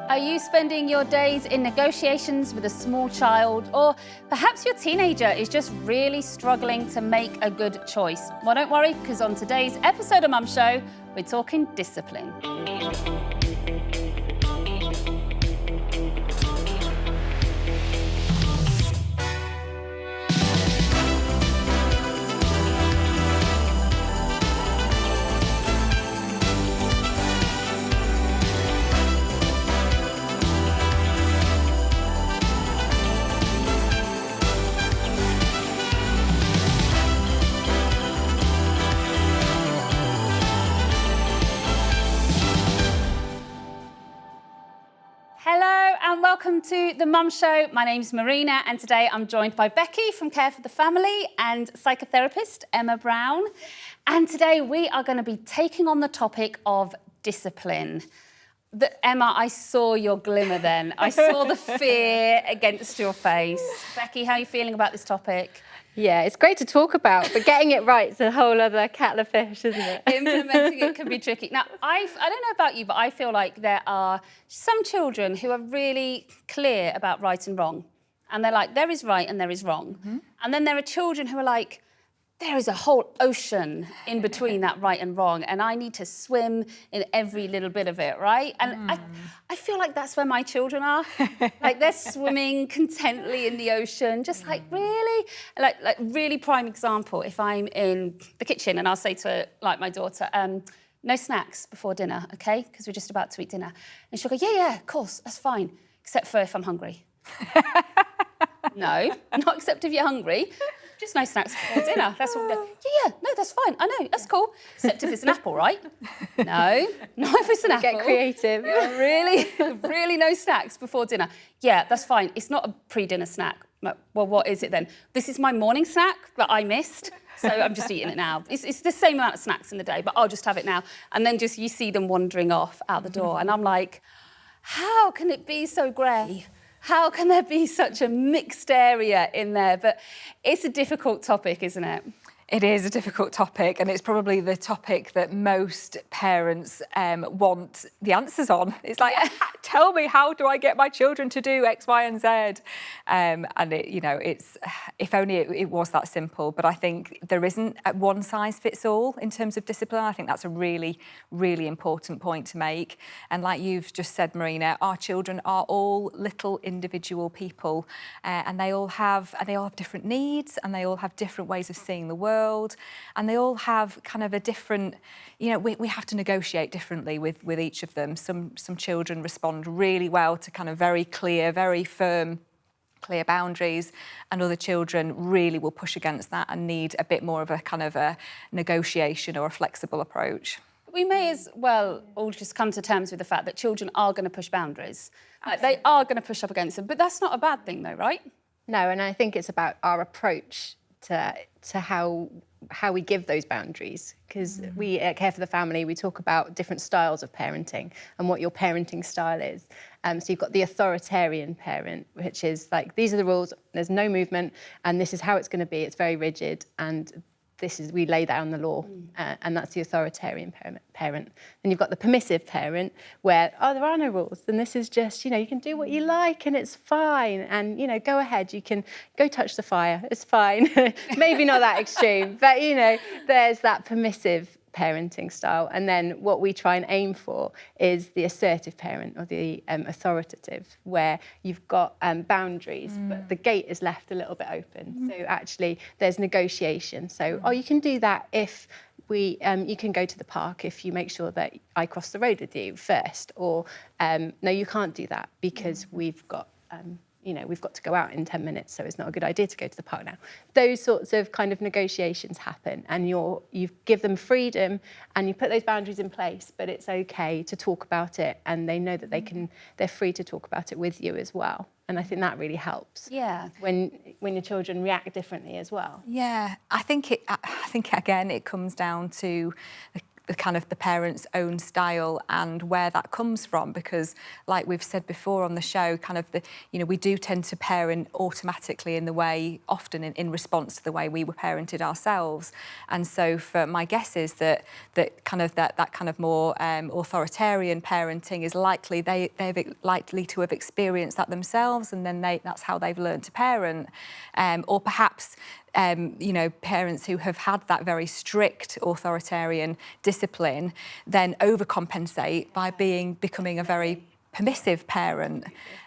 Are you spending your days in negotiations with a small child? Or perhaps your teenager is just really struggling to make a good choice? Well, don't worry, because on today's episode of Mum Show, we're talking discipline. Hello and welcome to the Mum Show. My name's Marina and today I'm joined by Becky from Care for the Family and psychotherapist Emma Brown. And today we are going to be taking on the topic of discipline. Emma, I saw your glimmer then. I saw the fear against your face. Becky, how are you feeling about this topic? Yeah, it's great to talk about, but getting it right is a whole other kettle of fish, isn't it? Implementing it can be tricky. Now, I don't know about you, but I feel like there are some children who are really clear about right and wrong. And they're like, there is right and there is wrong. Mm-hmm. And then there are children who are like, there is a whole ocean in between that right and wrong, and I need to swim in every little bit of it, right? And I feel like that's where my children are. Like, they're swimming contently in the ocean, just like, really? Like really prime example, if I'm in the kitchen and I'll say to, like, my daughter, no snacks before dinner, okay? Because we're just about to eat dinner. And she'll go, yeah, of course, that's fine, except for if I'm hungry. No, not except if you're hungry. Just no snacks before dinner. That's what we do. Yeah, no, that's fine. I know, that's cool. Except if it's an apple, right? No, not if it's an apple. Get creative. Really no snacks before dinner. Yeah, that's fine. It's not a pre-dinner snack. Well, what is it then? This is my morning snack that I missed, so I'm just eating it now. It's the same amount of snacks in the day, but I'll just have it now. And then just you see them wandering off out the door, and I'm like, how can it be so grey? How can there be such a mixed area in there? But it's a difficult topic, isn't it? It is a difficult topic, and it's probably the topic that most parents want the answers on. It's like, tell me, how do I get my children to do X, Y, and Z? And it's if only it was that simple. But I think there isn't a one size fits all in terms of discipline. I think that's a really, really important point to make. And like you've just said, Marina, our children are all little individual people, and they all have different needs, and they all have different ways of seeing the world. And they all have kind of a different, we have to negotiate differently with each of them. Some children respond really well to kind of very clear, very firm, clear boundaries, and other children really will push against that and need a bit more of a kind of a negotiation or a flexible approach. We may as well all just come to terms with the fact that children are going to push boundaries. They are going to push up against them, but that's not a bad thing though, right? No, and I think it's about our approach to how we give those boundaries, because we at Care for the Family, we talk about different styles of parenting and what your parenting style is. So you've got the authoritarian parent, which is like, these are the rules, there's no movement, and this is how it's going to be. It's very rigid, and we lay down the law, and that's the authoritarian parent. Then you've got the permissive parent, where, there are no rules, and this is just, you can do what you like, and it's fine, and, go ahead, you can go touch the fire, it's fine. Maybe not that extreme, but, there's that permissive parenting style. And then what we try and aim for is the assertive parent, or the authoritative, where you've got boundaries, but the gate is left a little bit open. So actually there's negotiation. So, you can do that if you can go to the park if you make sure that I cross the road with you first, or no, you can't do that because we've got to go out in 10 minutes, so it's not a good idea to go to the park now. Those sorts of kind of negotiations happen, and you give them freedom and you put those boundaries in place, but it's okay to talk about it, and they know that they're free to talk about it with you as well. And I think that really helps. Yeah. When your children react differently as well. Yeah, I think again it comes down to the kind of the parent's own style and where that comes from, because like we've said before on the show, kind of we do tend to parent automatically in the way, often in response to the way we were parented ourselves. And so for my guess is that kind of more authoritarian parenting is likely they're likely to have experienced that themselves, and then that's how they've learned to parent, or perhaps parents who have had that very strict authoritarian discipline then overcompensate by becoming a very permissive parent,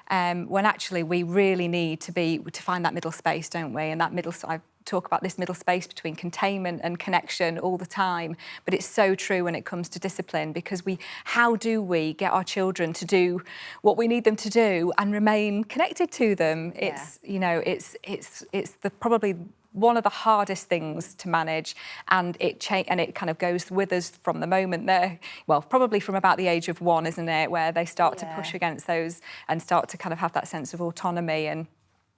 when actually we really need to find that middle space, don't we? And that I talk about this middle space between containment and connection all the time, but it's so true when it comes to discipline, because how do we get our children to do what we need them to do and remain connected to them? It's probably one of the hardest things to manage, and it kind of goes with us from the moment probably from about the age of 1, isn't it, where they start to push against those and start to kind of have that sense of autonomy and,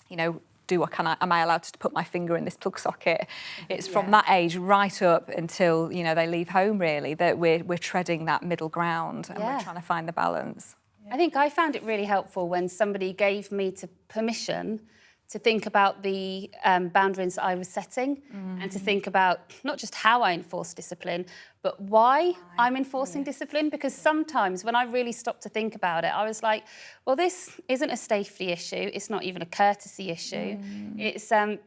am I allowed to put my finger in this plug socket? It's from that age right up until, they leave home, really, that we're treading that middle ground and we're trying to find the balance. I think I found it really helpful when somebody gave me permission to think about the boundaries I was setting, and to think about not just how I enforce discipline, but why I'm enforcing discipline. Because sometimes when I really stopped to think about it, I was like, well, this isn't a safety issue. It's not even a courtesy issue. It's a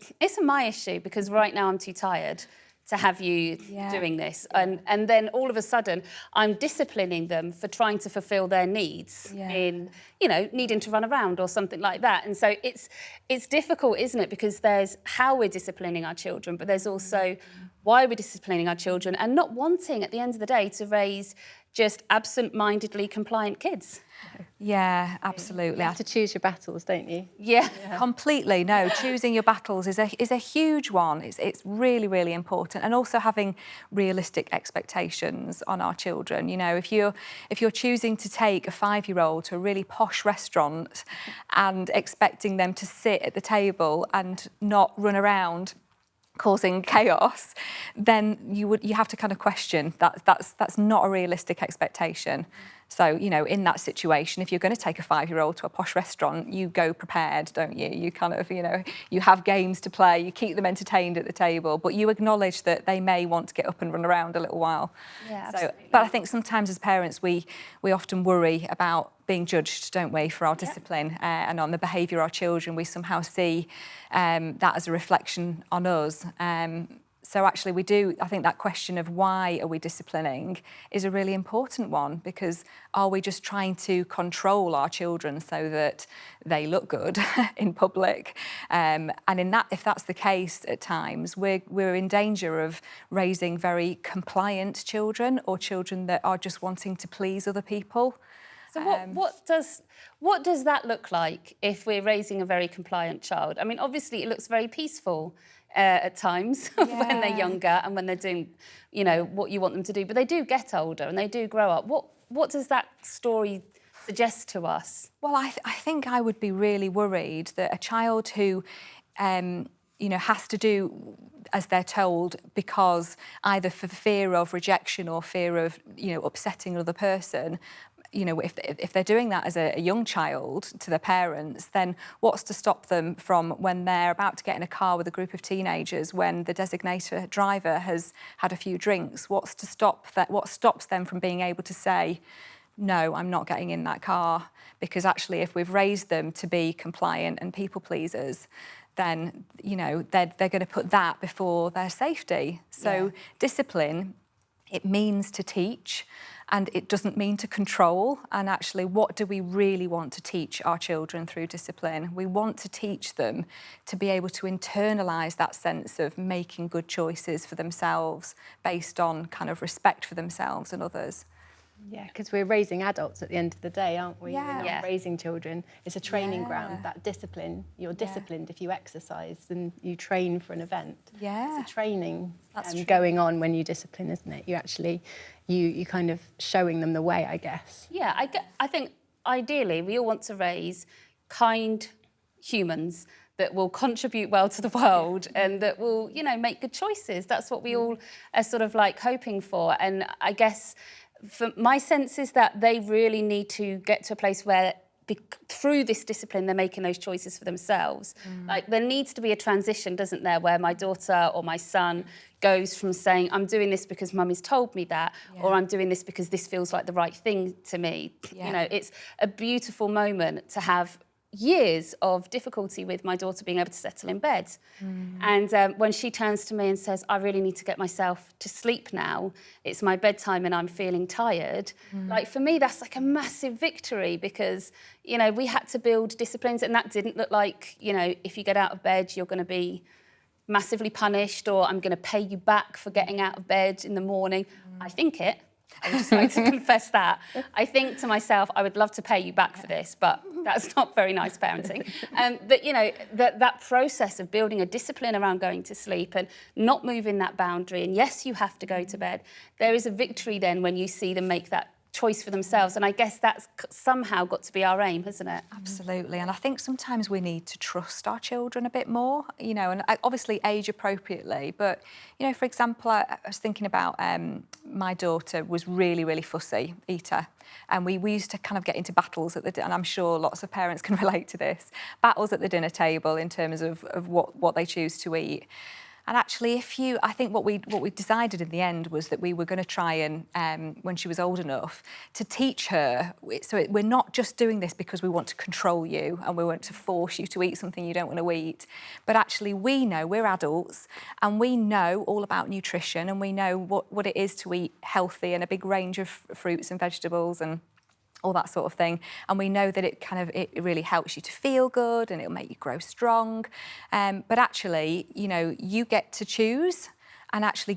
my issue, because right now I'm too tired to have you doing this. And then all of a sudden, I'm disciplining them for trying to fulfill their needs in, needing to run around or something like that. And so it's difficult, isn't it? Because there's how we're disciplining our children, but there's also why we're disciplining our children, and not wanting, at the end of the day, to raise just absent-mindedly compliant kids. Yeah, absolutely. You have to choose your battles, don't you? Yeah. Completely. No, choosing your battles is a huge one. It's really, really important, and also having realistic expectations on our children. If you're choosing to take a 5-year-old to a really posh restaurant and expecting them to sit at the table and not run around causing chaos, then you have to kind of question that's not a realistic expectation. So, in that situation, if you're going to take a 5-year-old to a posh restaurant, you go prepared, don't you? You kind of, you have games to play, you keep them entertained at the table, but you acknowledge that they may want to get up and run around a little while. Yeah, so, but I think sometimes as parents, we often worry about being judged, don't we, for our discipline and on the behaviour of our children. We somehow see that as a reflection on us. So actually I think that question of why are we disciplining is a really important one, because are we just trying to control our children so that they look good in public? And if that's the case at times, we're in danger of raising very compliant children, or children that are just wanting to please other people. So what does that look like if we're raising a very compliant child? I mean, obviously it looks very peaceful at times when they're younger and when they're doing, what you want them to do. But they do get older and they do grow up. What does that story suggest to us? Well, I think I would be really worried that a child who, has to do as they're told because either for fear of rejection or fear of, upsetting another person, if they're doing that as a young child to their parents, then what's to stop them from, when they're about to get in a car with a group of teenagers, when the designated driver has had a few drinks, what stops them from being able to say, no, I'm not getting in that car? Because actually, if we've raised them to be compliant and people pleasers, then, they're going to put that before their safety. So discipline, it means to teach, and it doesn't mean to control. And actually, what do we really want to teach our children through discipline? We want to teach them to be able to internalise that sense of making good choices for themselves based on kind of respect for themselves and others. Yeah, because we're raising adults at the end of the day, aren't we? Yeah. We're not raising children. It's a training ground, that discipline. You're disciplined if you exercise and you train for an event. Yeah. It's a training going on when you discipline, isn't it? You actually, you kind of showing them the way, I guess. Yeah, I think ideally we all want to raise kind humans that will contribute well to the world and that will, you know, make good choices. That's what we all are sort of like hoping for. And I guess for my sense is that they really need to get to a place where through this discipline, they're making those choices for themselves. Like there needs to be a transition, doesn't there, where my daughter or my son goes from saying, I'm doing this because mummy's told me that, or I'm doing this because this feels like the right thing to me. You know, it's a beautiful moment to have years of difficulty with my daughter being able to settle in bed. And when she turns to me and says, I really need to get myself to sleep now, it's my bedtime and I'm feeling tired, like for me, that's like a massive victory because, you know, we had to build disciplines and that didn't look like, you know, if you get out of bed, you're going to be massively punished or I'm going to pay you back for getting out of bed in the morning. I think it. I would just like to confess that. I think to myself, I would love to pay you back for this, but that's not very nice parenting. But, you know, that process of building a discipline around going to sleep and not moving that boundary, and yes, you have to go to bed, there is a victory then when you see them make that choice for themselves. And I guess that's somehow got to be our aim, hasn't it? Absolutely. And I think sometimes we need to trust our children a bit more, you know, and obviously age appropriately. But, you know, for example, I was thinking about my daughter was really, really fussy eater. And we used to kind of get into battles at the, and I'm sure lots of parents can relate to this, battles at the dinner table in terms of what they choose to eat. And actually, I think what we decided in the end was that we were going to try and, when she was old enough, to teach her. So we're not just doing this because we want to control you and we want to force you to eat something you don't want to eat. But actually, we know, we're adults, and we know all about nutrition and we know what it is to eat healthy and a big range of fruits and vegetables and all that sort of thing. And we know that it really helps you to feel good and it'll make you grow strong. But actually, you know, you get to choose and actually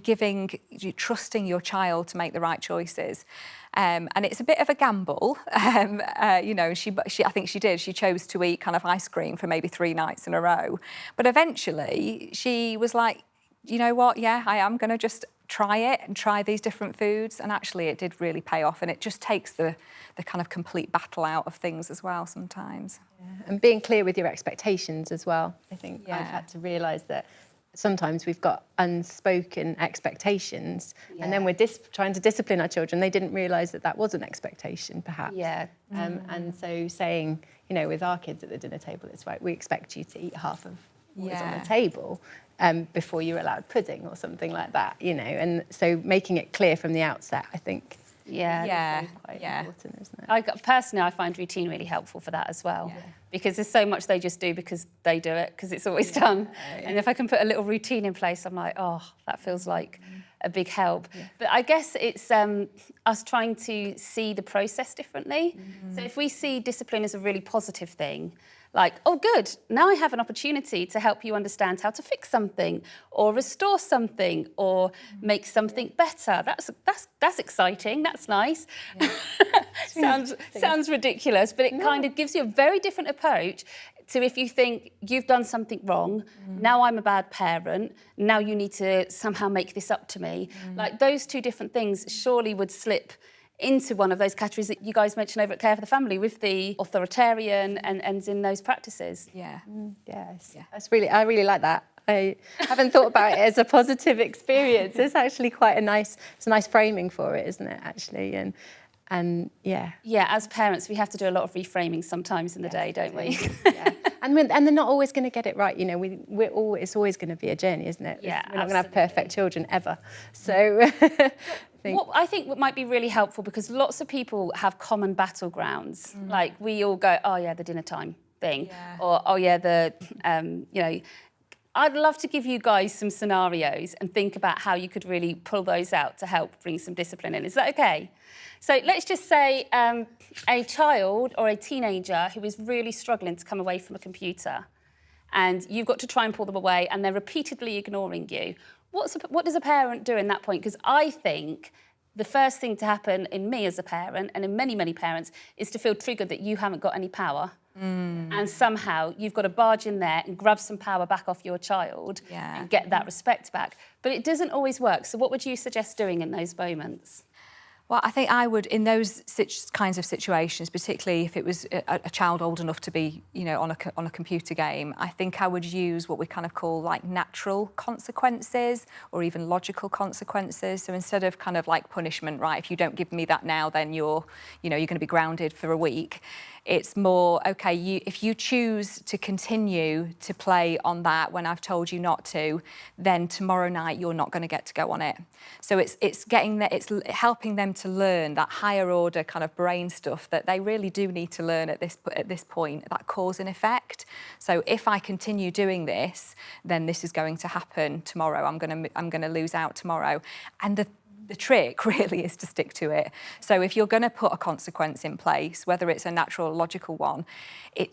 trusting your child to make the right choices. And it's a bit of a gamble. You know, I think she did. She chose to eat kind of ice cream for maybe 3 nights in a row. But eventually she was like, you know what? Yeah, I am going to just try it and try these different foods. And actually it did really pay off. And it just takes the kind of complete battle out of things as well sometimes. Yeah. And being clear with your expectations as well. I think I've had to realise that sometimes we've got unspoken expectations and then we're trying to discipline our children. They didn't realise that was an expectation, perhaps. Yeah. And so saying, you know, with our kids at the dinner table, it's right, we expect you to eat half of what is on the table before you're allowed pudding or something like that, you know. And so making it clear from the outset, I think, quite important, isn't it? Personally, I find routine really helpful for that as well, because there's so much they just do because they do it, because it's always done. And if I can put a little routine in place, I'm like, oh, that feels like a big help. But I guess it's us trying to see the process differently. So if we see discipline as a really positive thing, like, oh, good, now I have an opportunity to help you understand how to fix something or restore something or make something better. That's exciting, that's nice. Sounds ridiculous, but it kind of gives you a very different approach to if you think you've done something wrong, now I'm a bad parent, now you need to somehow make this up to me. Like those two different things surely would slip into one of those categories that you guys mentioned over at Care for the Family with the authoritarian and in those practices. Yes. I really like that. I haven't thought about it as a positive experience. It's actually quite a nice framing for it, isn't it, actually? And yeah, as parents, we have to do a lot of reframing sometimes in the day, don't we? And they're not always going to get it right. You know, it's always going to be a journey, isn't it? Yeah, we're not going to have perfect children ever. So what I think might be really helpful, because lots of people have common battlegrounds. Like we all go, oh yeah, the dinner time thing, or oh yeah, you know. I'd love to give you guys some scenarios and think about how you could really pull those out to help bring some discipline in. Is that okay? So let's just say a child or a teenager who is really struggling to come away from a computer, and you've got to try and pull them away and they're repeatedly ignoring you. What does a parent do in that point? Because I think the first thing to happen in me as a parent, and in many, many parents, is to feel triggered that you haven't got any power. And somehow you've got to barge in there and grab some power back off your child and get that respect back. But it doesn't always work. So what would you suggest doing in those moments? Well, I think I would, in those kinds of situations, particularly if it was a child old enough to be, you know, on a computer game, I think I would use what we kind of call like natural consequences or even logical consequences. So instead of kind of like punishment, right, if you don't give me that now, then you're going to be grounded for a week. It's more, okay, if you choose to continue to play on that when I've told you not to, then tomorrow night you're not going to get to go on it. So it's helping them to learn that higher order kind of brain stuff that they really do need to learn at this point, that cause and effect. So if I continue doing this, then this is going to happen tomorrow. I'm going to lose out tomorrow. And the trick really is to stick to it. So if you're going to put a consequence in place, whether it's a natural or logical one,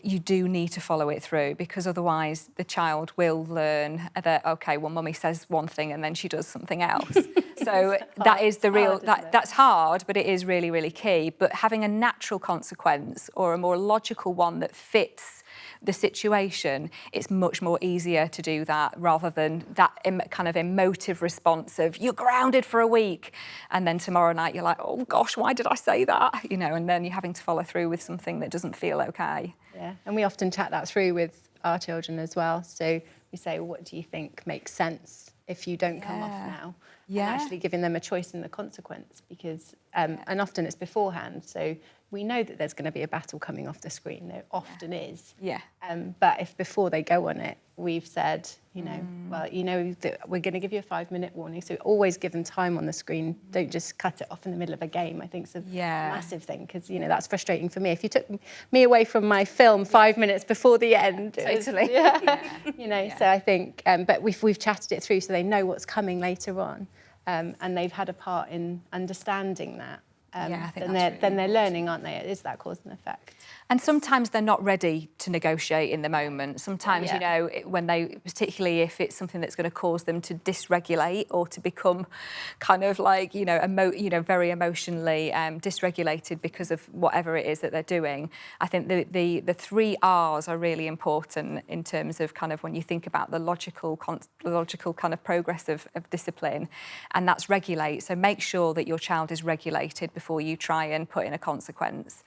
you do need to follow it through, because otherwise the child will learn that, okay, well, mummy says one thing and then she does something else. So that is the real, that's hard, but it is really, really key. But having a natural consequence or a more logical one that fits the situation, it's much more easier to do that rather than that kind of emotive response of you're grounded for a week and then tomorrow night you're like, oh gosh, why did I say that? You know, and then you're having to follow through with something that doesn't feel okay. Yeah, and we often chat that through with our children as well. So we say, well, what do you think makes sense if you don't come off now? Yeah. And actually giving them a choice in the consequence, because, and often it's beforehand. So we know that there's going to be a battle coming off the screen. There often is. Yeah. But if before they go on it, we've said, you know, well, you know that we're going to give you a 5-minute warning. So always give them time on the screen. Don't just cut it off in the middle of a game. I think it's a massive thing, because, you know, that's frustrating for me. If you took me away from my film 5 minutes before the end. Totally. You know, so I think, but we've chatted it through so they know what's coming later on. And they've had a part in understanding that. I think then they're learning, aren't they? It is that cause and effect. And sometimes they're not ready to negotiate in the moment. Sometimes, you know, when they, particularly if it's something that's going to cause them to dysregulate or to become kind of like, you know, very emotionally dysregulated because of whatever it is that they're doing. I think the 3 R's are really important in terms of kind of when you think about the logical kind of progress of discipline, and that's regulate. So make sure that your child is regulated before you try and put in a consequence.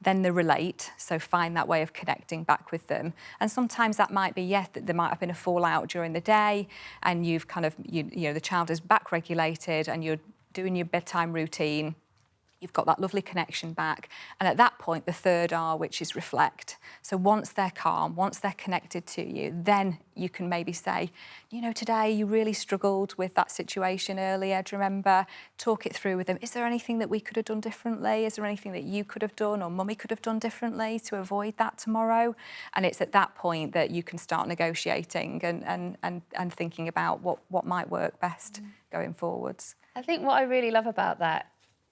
Then the relate, so find that way of connecting back with them. And sometimes that might be, yes, that there might have been a fallout during the day and you've kind of, you know, the child is back regulated and you're doing your bedtime routine. You've got that lovely connection back. And at that point, the 3rd R, which is reflect. So once they're calm, once they're connected to you, then you can maybe say, you know, today you really struggled with that situation earlier. Do you remember? Talk it through with them. Is there anything that we could have done differently? Is there anything that you could have done or mummy could have done differently to avoid that tomorrow? And it's at that point that you can start negotiating and thinking about what might work best going forwards. I think what I really love about that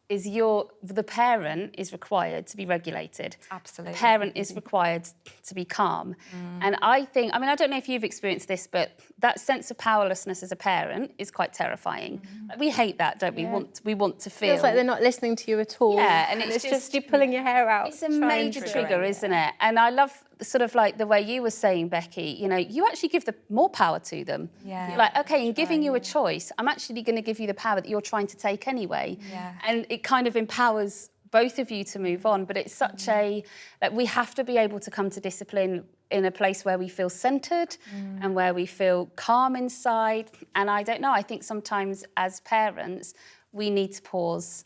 is the parent is required to be regulated. Absolutely. The parent is required to be calm. And I think, I mean, I don't know if you've experienced this, but that sense of powerlessness as a parent is quite terrifying. Like, we hate that, don't we? We want to feel. Feels like they're not listening to you at all. Yeah, and it's just you pulling your hair out. It's a major trigger, isn't it? And I love sort of like the way you were saying, Becky, you know, you actually give more power to them. Yeah. You're like, okay, in giving you a choice, I'm actually going to give you the power that you're trying to take anyway. Yeah. And it kind of empowers both of you to move on. But it's such like we have to be able to come to discipline in a place where we feel centred and where we feel calm inside. And I don't know, I think sometimes as parents, we need to pause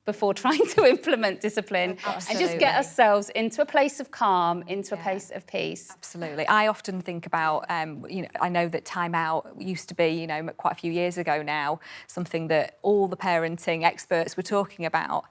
before trying to implement discipline and just get ourselves into a place of calm, into a place of peace. Absolutely. I often think about, you know, I know that time out used to be, you know, quite a few years ago now, something that all the parenting experts were talking about.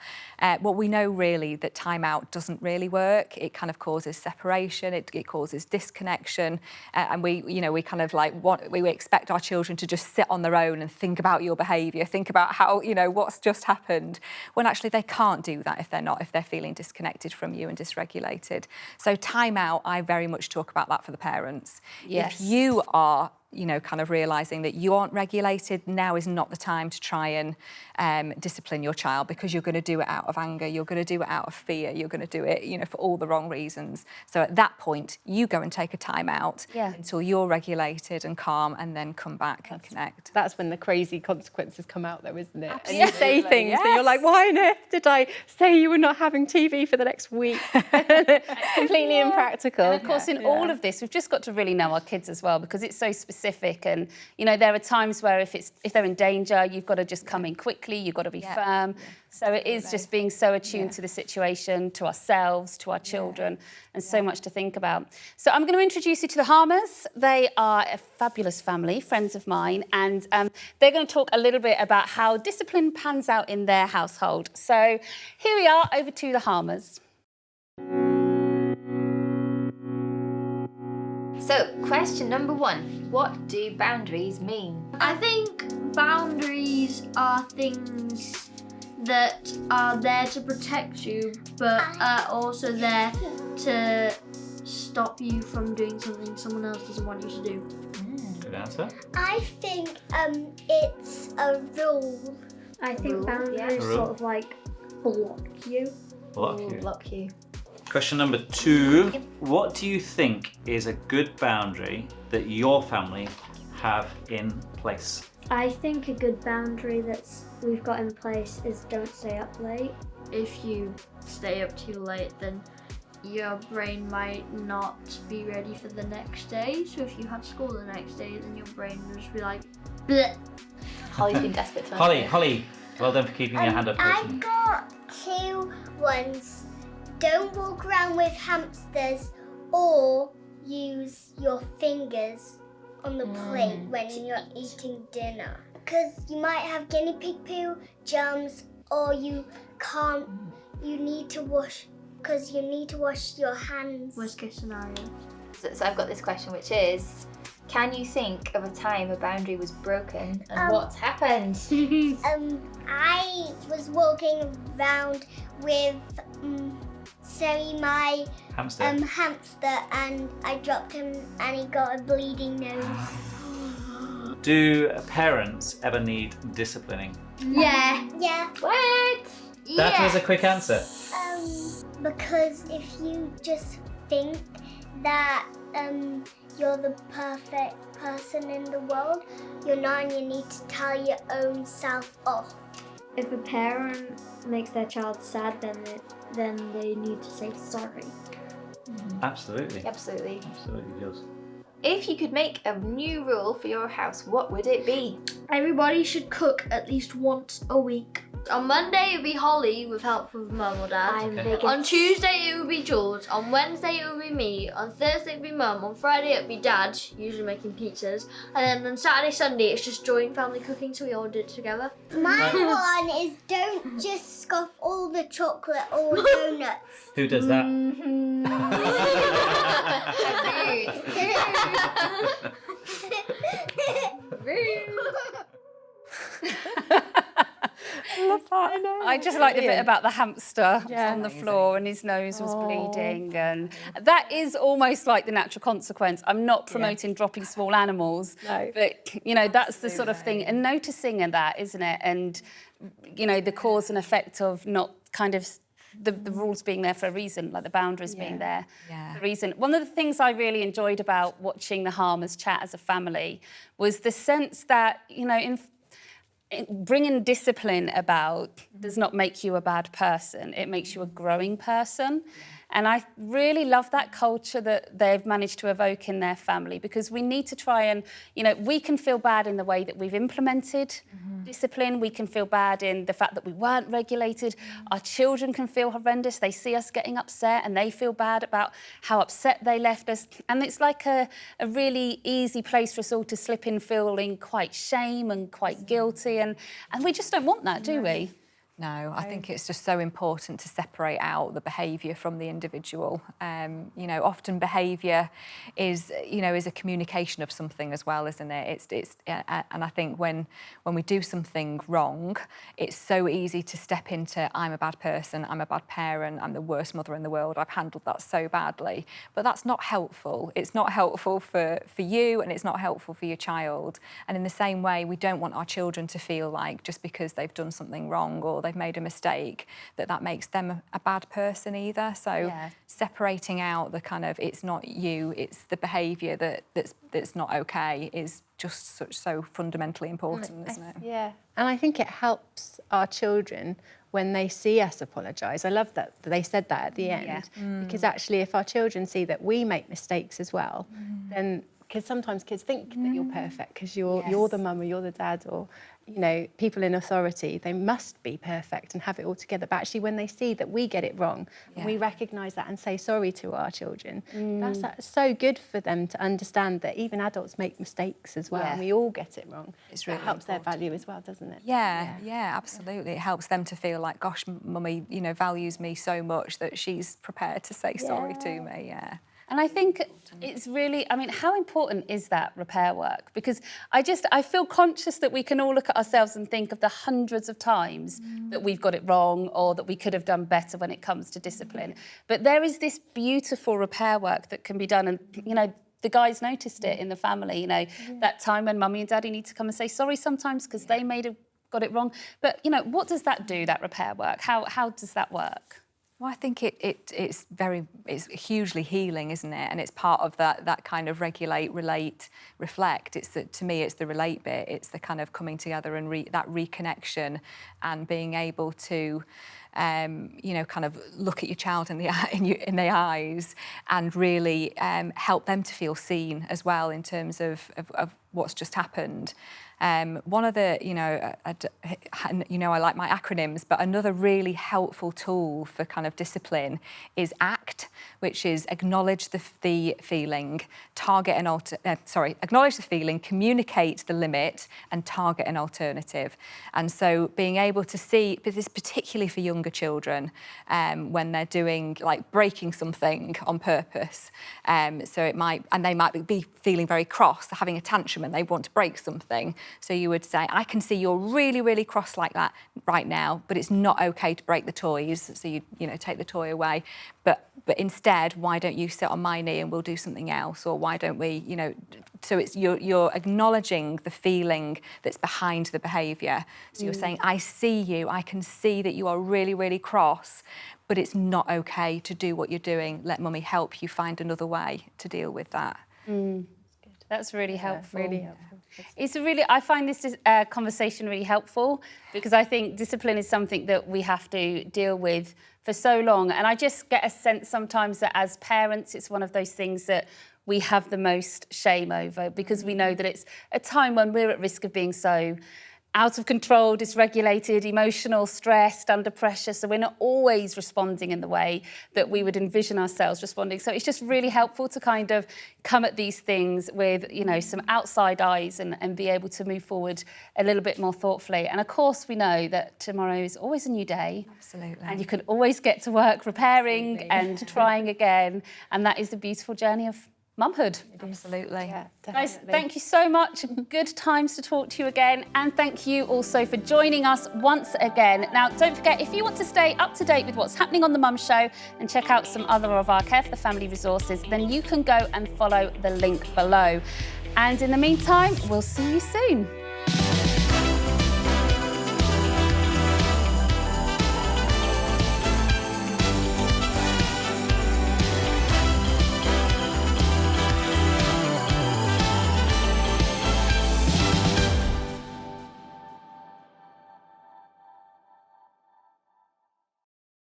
What we know really that time out doesn't really work. It kind of causes separation, it causes disconnection. And we kind of like we expect our children to just sit on their own and think about your behaviour, think about how, you know, what's just happened. When actually they can't do that if they're feeling disconnected from you and dysregulated. So time out, I very much talk about that for the parents. Yes. If you are you know, kind of realising that you aren't regulated, now is not the time to try and discipline your child, because you're going to do it out of anger, you're going to do it out of fear, you're going to do it, you know, for all the wrong reasons. So at that point, you go and take a time out until you're regulated and calm, and then come back and connect. That's when the crazy consequences come out, though, isn't it? Absolutely. And you say things that you're like, why on earth did I say you were not having TV for the next week? It's completely impractical. And of course, in all of this, we've just got to really know our kids as well, because it's so specific. And, you know, there are times where if they're in danger, you've got to just come in quickly, you've got to be firm. So it is just being so attuned to the situation, to ourselves, to our children, and so much to think about. So I'm going to introduce you to the Harmers. They are a fabulous family, friends of mine, and they're going to talk a little bit about how discipline pans out in their household. So here we are, over to the Harmers. So, question number 1. What do boundaries mean? I think boundaries are things that are there to protect you, but are also there to stop you from doing something someone else doesn't want you to do. Good answer. I think it's a rule. I think boundaries sort of like block you. Block you. Question number 2. What do you think is a good boundary that your family have in place? I think a good boundary we've got in place is don't stay up late. If you stay up too late, then your brain might not be ready for the next day. So if you have school the next day, then your brain will just be like, bleh. Holly's been desperate to Holly, well done for keeping your hand up. I've got 2 ones. Don't walk around with hamsters or use your fingers on the plate when you're eating dinner. Because you might have guinea pig poo, germs, or you need to wash your hands. Worst case scenario. So I've got this question, which is, can you think of a time a boundary was broken and what's happened? I was walking around with my Hamster. hamster, and I dropped him and he got a bleeding nose. Do parents ever need disciplining? Yeah. What? That was a quick answer. Because if you just think that you're the perfect person in the world, you're not, and you need to tell your own self off. If a parent makes their child sad, then they need to say sorry. Absolutely. Absolutely. Absolutely, Jules. If you could make a new rule for your house, what would it be? Everybody should cook at least once a week. On Monday it would be Holly with help from Mum or Dad. I'm big On Tuesday it would be Jules. On Wednesday it would be me. On Thursday it would be Mum. On Friday it would be Dad, usually making pizzas. And then on Saturday, Sunday it's just joint family cooking, so we all do it together. My one is don't just scoff all the chocolate or donuts. Who does that? I just like the bit about the hamster on the floor and his nose was bleeding, and that is almost like the natural consequence. I'm not promoting dropping small animals, but you know, that's the sort of thing, and noticing that, isn't it? And you know, the cause and effect of not kind of the rules being there for a reason, like the boundaries being there for a reason. One of the things I really enjoyed about watching the Harmers chat as a family was the sense that, you know, bringing discipline about does not make you a bad person. It makes you a growing person. And I really love that culture that they've managed to evoke in their family, because we need to try and, you know, we can feel bad in the way that we've implemented discipline. We can feel bad in the fact that we weren't regulated. Our children can feel horrendous. They see us getting upset and they feel bad about how upset they left us. And it's like a really easy place for us all to slip in feeling quite shame and quite guilty. And we just don't want that, do we? No, I think it's just so important to separate out the behaviour from the individual. You know, often behaviour is a communication of something as well, isn't it? And I think when we do something wrong, it's so easy to step into, I'm a bad person, I'm a bad parent, I'm the worst mother in the world, I've handled that so badly. But that's not helpful. It's not helpful for you, and it's not helpful for your child. And in the same way, we don't want our children to feel like just because they've done something wrong or they've made a mistake, that makes them a bad person either. So separating out the kind of, it's not you, it's the behaviour that's not okay is just so fundamentally important, isn't it? Yeah, and I think it helps our children when they see us apologise. I love that they said that at the end, because actually if our children see that we make mistakes as well, then, because sometimes kids think that you're perfect because you're the mum or you're the dad, or people in authority, they must be perfect and have it all together. But actually when they see that we get it wrong, and we recognise that and say sorry to our children, that's so good for them to understand that even adults make mistakes as well, and we all get it wrong. It's really helps their value as well, doesn't it? Yeah, absolutely. It helps them to feel like, gosh, mummy, values me so much that she's prepared to say sorry to me. And I think it's really, how important is that repair work? Because I feel conscious that we can all look at ourselves and think of the hundreds of times that we've got it wrong or that we could have done better when it comes to discipline. But there is this beautiful repair work that can be done, and, the guys noticed it in the family, that time when mummy and daddy need to come and say sorry sometimes because they got it wrong. But, what does that do, that repair work? How does that work? Well, I think it's hugely healing, isn't it? And it's part of that kind of regulate, relate, reflect. To me, it's the relate bit. It's the kind of coming together and that reconnection, and being able to, kind of look at your child in the eyes and really help them to feel seen as well in terms of what's just happened. One of the, I like my acronyms, but another really helpful tool for kind of discipline is ACT, which is acknowledge the feeling, acknowledge the feeling, communicate the limit, and target an alternative. And so being able to see, but this is particularly for younger children, when they're doing, like, breaking something on purpose. So they might be feeling very cross, having a tantrum, and they want to break something. So you would say, I can see you're really, really cross like that right now, but it's not okay to break the toys. So you take the toy away. But instead, why don't you sit on my knee and we'll do something else? Or why don't we, so it's you're acknowledging the feeling that's behind the behaviour. So you're saying, I see you, I can see that you are really, really cross, but it's not okay to do what you're doing. Let mummy help you find another way to deal with that. That's really helpful. Really helpful. I find this conversation really helpful, because I think discipline is something that we have to deal with for so long. And I just get a sense sometimes that as parents, it's one of those things that we have the most shame over, because we know that it's a time when we're at risk of being so out of control, dysregulated, emotional, stressed, under pressure. So we're not always responding in the way that we would envision ourselves responding. So it's just really helpful to kind of come at these things with, some outside eyes and be able to move forward a little bit more thoughtfully. And of course, we know that tomorrow is always a new day. Absolutely. And you can always get to work repairing and trying again. And that is the beautiful journey of mumhood. Absolutely. Yeah, Guys, thank you so much. Good times to talk to you again. And thank you also for joining us once again. Now, don't forget, if you want to stay up to date with what's happening on The Mum Show and check out some other of our Care for the Family resources, then you can go and follow the link below. And in the meantime, we'll see you soon.